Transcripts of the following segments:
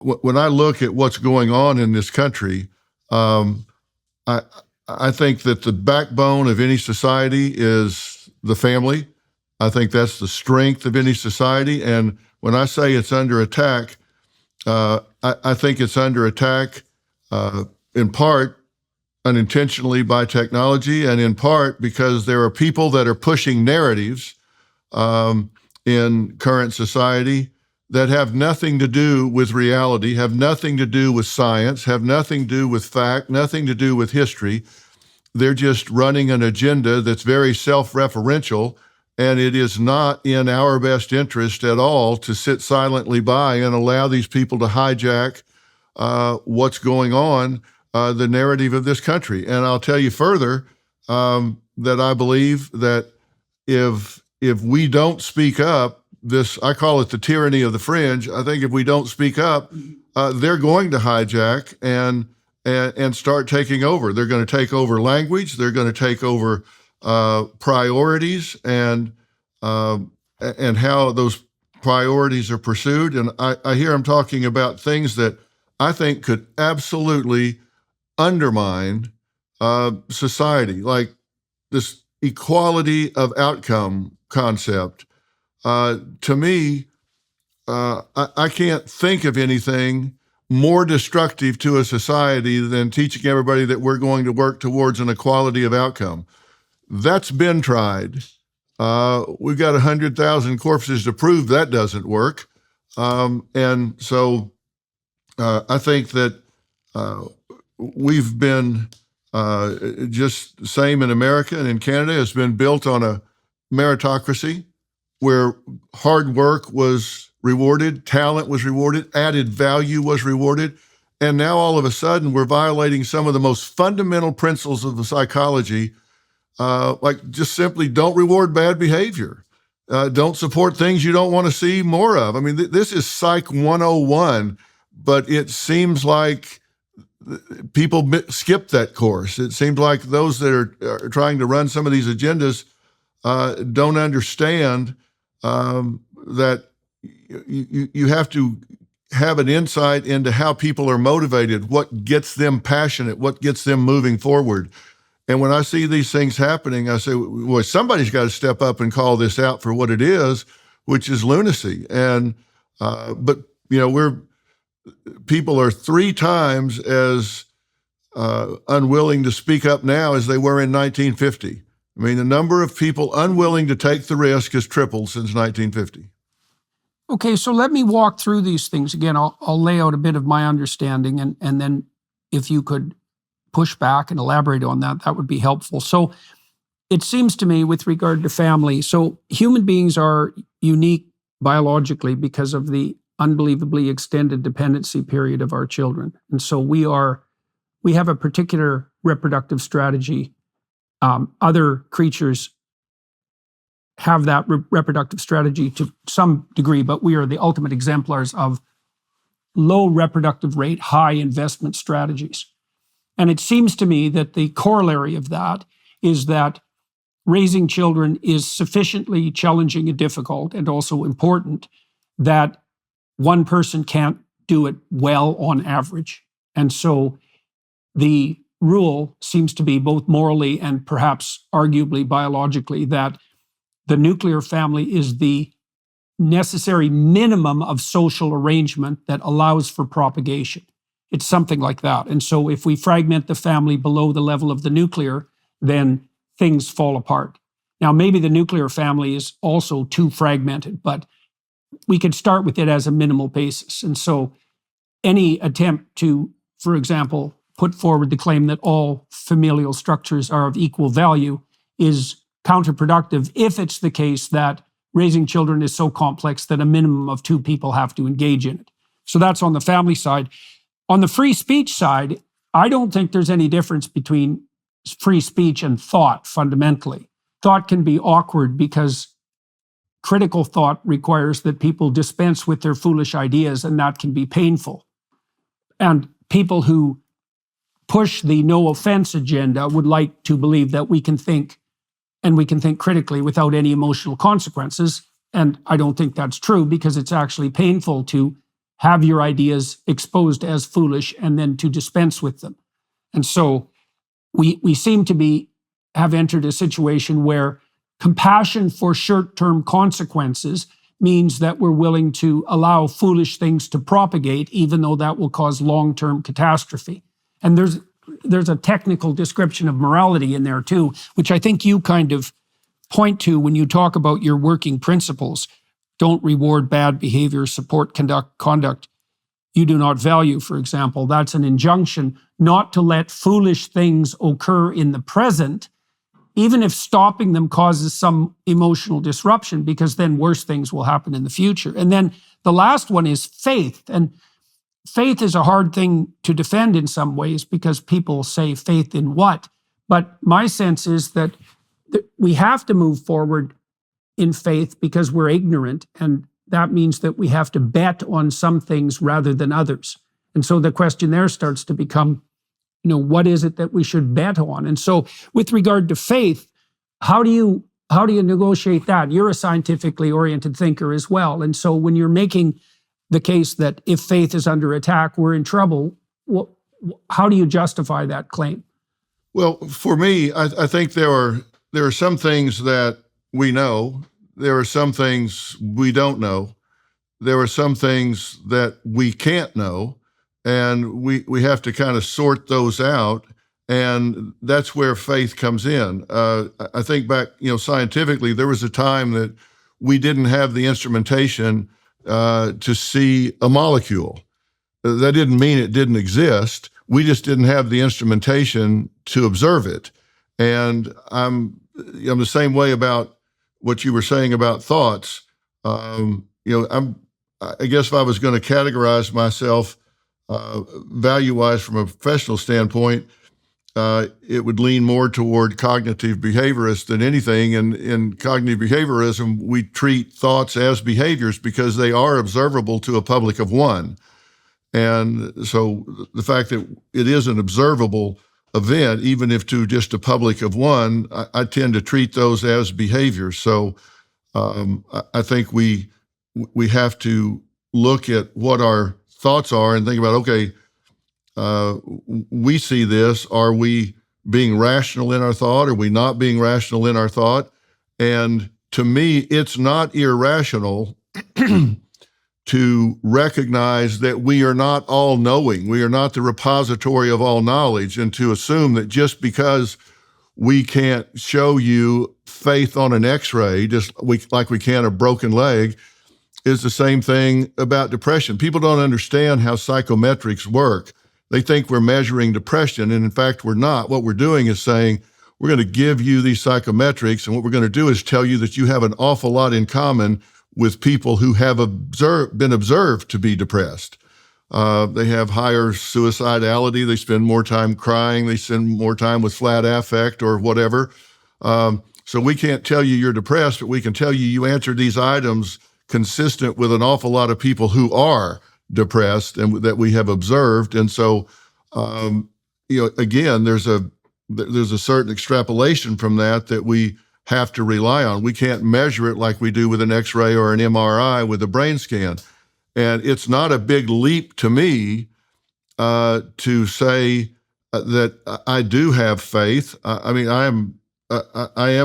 when I look at what's going on in this country, um, I, I think that the backbone of any society is the family. I think that's the strength of any society. And when I say it's under attack, I think it's under attack in part unintentionally by technology, and in part because there are people that are pushing narratives in current society that have nothing to do with reality, have nothing to do with science, have nothing to do with fact, nothing to do with history. They're just running an agenda that's very self-referential, and it is not in our best interest at all to sit silently by and allow these people to hijack what's going on, the narrative of this country. And I'll tell you further that I believe that if we don't speak up, I call it the tyranny of the fringe. I think if we don't speak up, they're going to hijack and start taking over. They're going to take over language. They're going to take over priorities and how those priorities are pursued. And I hear them talking about things that I think could absolutely undermine society, like this equality of outcome concept. To me, I can't think of anything more destructive to a society than teaching everybody that we're going to work towards an equality of outcome. That's been tried. We've got 100,000 corpses to prove that doesn't work. And so I think that we've been just the same in America and in Canada. It's been built on a meritocracy where hard work was rewarded, talent was rewarded, added value was rewarded. And now all of a sudden we're violating some of the most fundamental principles of the psychology, like just simply don't reward bad behavior. Don't support things you don't want to see more of. I mean, this is Psych 101, but it seems like people skip that course. It seems like those that are trying to run some of these agendas don't understand that you have to have an insight into how people are motivated, what gets them passionate, what gets them moving forward. And when I see these things happening, I say, well, somebody's got to step up and call this out for what it is, which is lunacy. And but people are 3 times as unwilling to speak up now as they were in 1950. I mean, the number of people unwilling to take the risk has tripled since 1950. Okay, so let me walk through these things again. I'll lay out a bit of my understanding, and then if you could push back and elaborate on that, that would be helpful. So it seems to me with regard to family, so human beings are unique biologically because of the unbelievably extended dependency period of our children. And so we have a particular reproductive strategy. Other creatures have that reproductive strategy to some degree, but we are the ultimate exemplars of low reproductive rate, high investment strategies. And it seems to me that the corollary of that is that raising children is sufficiently challenging and difficult and also important that one person can't do it well on average. And so the rule seems to be both morally and perhaps arguably biologically that the nuclear family is the necessary minimum of social arrangement that allows for propagation. It's something like that. And so if we fragment the family below the level of the nuclear, then things fall apart. Now, maybe the nuclear family is also too fragmented, but we could start with it as a minimal basis. And so any attempt to, for example, put forward the claim that all familial structures are of equal value is counterproductive if it's the case that raising children is so complex that a minimum of 2 people have to engage in it. So that's on the family side. On the free speech side, I don't think there's any difference between free speech and thought fundamentally. Thought can be awkward because critical thought requires that people dispense with their foolish ideas, and that can be painful. And people who push the no offense agenda would like to believe that we can think, and we can think critically without any emotional consequences. And I don't think that's true because it's actually painful to have your ideas exposed as foolish and then to dispense with them. And so we seem to have entered a situation where compassion for short-term consequences means that we're willing to allow foolish things to propagate, even though that will cause long-term catastrophe. And there's a technical description of morality in there too, which I think you kind of point to when you talk about your working principles. Don't reward bad behavior, support conduct you do not value, for example. That's an injunction not to let foolish things occur in the present, even if stopping them causes some emotional disruption, because then worse things will happen in the future. And then the last one is faith. And faith is a hard thing to defend in some ways because people say faith in what? But my sense is that we have to move forward in faith because we're ignorant, and that means that we have to bet on some things rather than others. And so the question there starts to become, what is it that we should bet on? And so with regard to faith, how do you negotiate that? You're a scientifically oriented thinker as well. And so when you're making the case that if faith is under attack, we're in trouble, how do you justify that claim? Well, for me, I think there are some things that we know. There are some things we don't know. There are some things that we can't know, and we have to kind of sort those out, and that's where faith comes in. I think back, scientifically, there was a time that we didn't have the instrumentation to see a molecule. That didn't mean it didn't exist. We just didn't have the instrumentation to observe it. And I'm the same way about what you were saying about thoughts. I guess if I was going to categorize myself value-wise from a professional standpoint, it would lean more toward cognitive behaviorists than anything. And in cognitive behaviorism, we treat thoughts as behaviors because they are observable to a public of one. And so the fact that it is an observable event, even if to just a public of one, I tend to treat those as behaviors. So I think we have to look at what our thoughts are and think about, okay, we see this. Are we being rational in our thought? Are we not being rational in our thought? And to me, it's not irrational to recognize that we are not all knowing. We are not the repository of all knowledge, and to assume that just because we can't show you faith on an x-ray, like we can a broken leg, is the same thing about depression. People don't understand how psychometrics work. They think we're measuring depression, and in fact, we're not. What we're doing is saying, we're going to give you these psychometrics, and what we're going to do is tell you that you have an awful lot in common with people who have been observed to be depressed. They have higher suicidality. They spend more time crying. They spend more time with flat affect or whatever. So we can't tell you you're depressed, but we can tell you answered these items consistent with an awful lot of people who are depressed and that we have observed. And so, again, there's a certain extrapolation from that we have to rely on. We can't measure it like we do with an X-ray or an MRI with a brain scan. And it's not a big leap to me to say that I do have faith. I am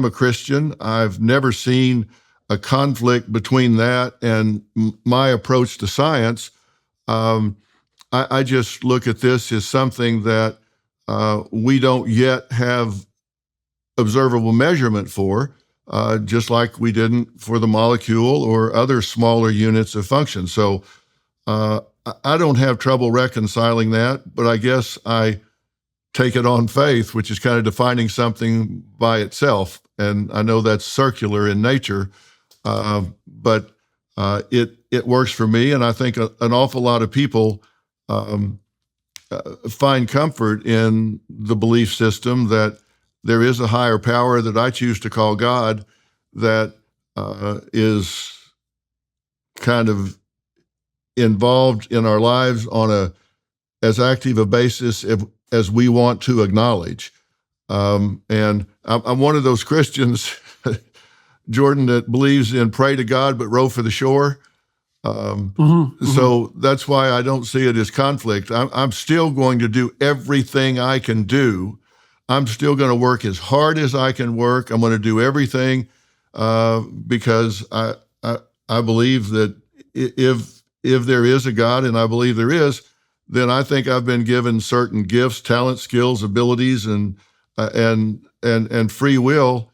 a Christian. I've never seen a conflict between that and my approach to science. I just look at this as something that we don't yet have observable measurement for, just like we didn't for the molecule or other smaller units of function. So I don't have trouble reconciling that, but I guess I take it on faith, which is kind of defining something by itself. And I know that's circular in nature, but it works for me. And I think an awful lot of people find comfort in the belief system that there is a higher power that I choose to call God that is kind of involved in our lives on as active a basis as we want to acknowledge. And I'm one of those Christians, Jordan, that believes in pray to God but row for the shore. So that's why I don't see it as conflict. I'm still going to do everything I can do. I'm still going to work as hard as I can work. I'm going to do everything because I believe that if there is a God, and I believe there is, then I think I've been given certain gifts, talents, skills, abilities, and free will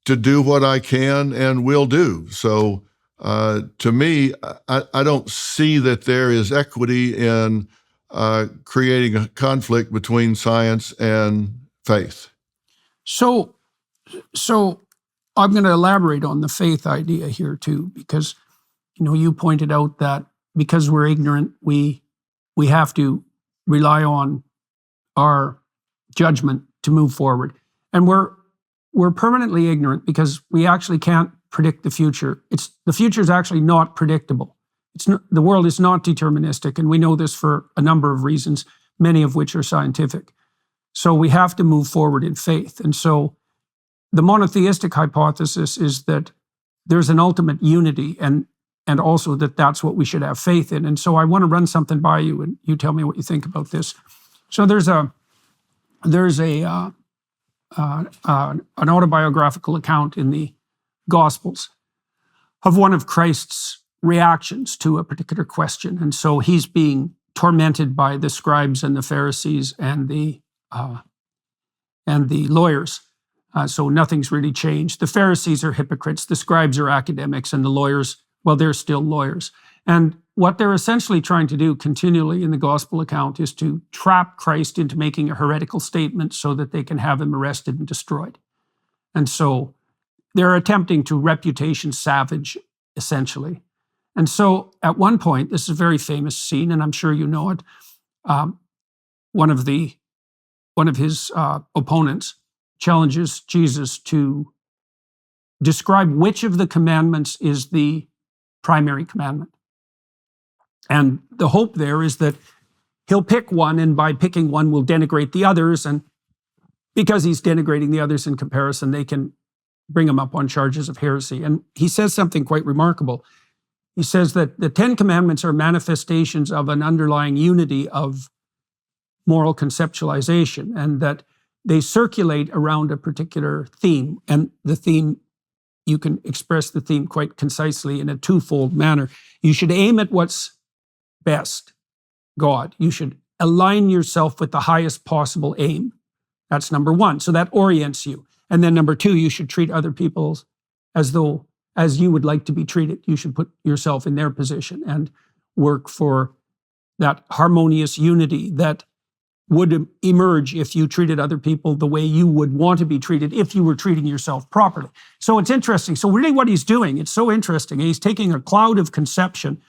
to do what I can and will do. So to me, I don't see that there is equity in creating a conflict between science and faith. So I'm going to elaborate on the faith idea here too, because you pointed out that because we're ignorant, we have to rely on our judgment to move forward, and we're permanently ignorant because we actually can't predict the future. The future is actually not predictable. The world is not deterministic, and we know this for a number of reasons, many of which are scientific. So we have to move forward in faith. And so the monotheistic hypothesis is that there's an ultimate unity, and also that that's what we should have faith in. And so I want to run something by you, and you tell me what you think about this. So there's an autobiographical account in the Gospels of one of Christ's reactions to a particular question. And so he's being tormented by the scribes and the Pharisees and the lawyers. So nothing's really changed. The Pharisees are hypocrites, the scribes are academics, and the lawyers, well, they're still lawyers. And what they're essentially trying to do continually in the gospel account is to trap Christ into making a heretical statement so that they can have him arrested and destroyed. And so they're attempting to reputation savage, essentially. And so at one point, this is a very famous scene, and I'm sure you know it, one of his opponents challenges Jesus to describe which of the commandments is the primary commandment. And the hope there is that he'll pick one, and by picking one will denigrate the others. And because he's denigrating the others in comparison, they can bring him up on charges of heresy. And he says something quite remarkable. He says that the 10 commandments are manifestations of an underlying unity of moral conceptualization, and that they circulate around a particular theme. And the theme, you can express the theme quite concisely in a twofold manner. You should aim at what's best, God. You should align yourself with the highest possible aim. That's number one. So that orients you. And then number two, you should treat other people as you would like to be treated. You should put yourself in their position and work for that harmonious unity that would emerge if you treated other people the way you would want to be treated if you were treating yourself properly. So it's interesting. So really what he's doing, it's so interesting. He's taking a cloud of conception,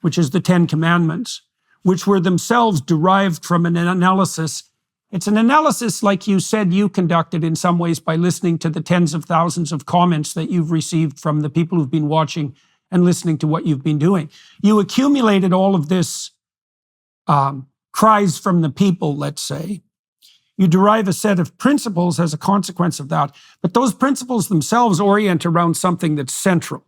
which is the 10 commandments, which were themselves derived from an analysis. It's an analysis, like you said, you conducted in some ways by listening to the tens of thousands of comments that you've received from the people who've been watching and listening to what you've been doing. You accumulated all of this cries from the people, let's say. You derive a set of principles as a consequence of that, but those principles themselves orient around something that's central.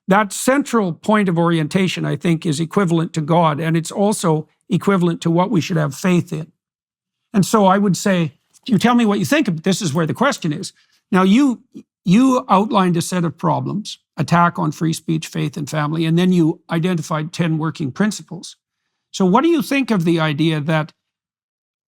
That central point of orientation, I think, is equivalent to God, and it's also equivalent to what we should have faith in. And so I would say, you tell me what you think of it. This is where the question is. Now, you outlined a set of problems, attack on free speech, faith, and family, and then you identified 10 working principles. So what do you think of the idea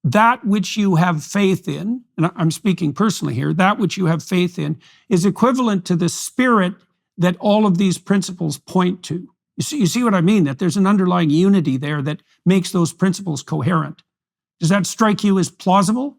that which you have faith in, and I'm speaking personally here, that which you have faith in is equivalent to the spirit that all of these principles point to? You see what I mean? That there's an underlying unity there that makes those principles coherent. Does that strike you as plausible?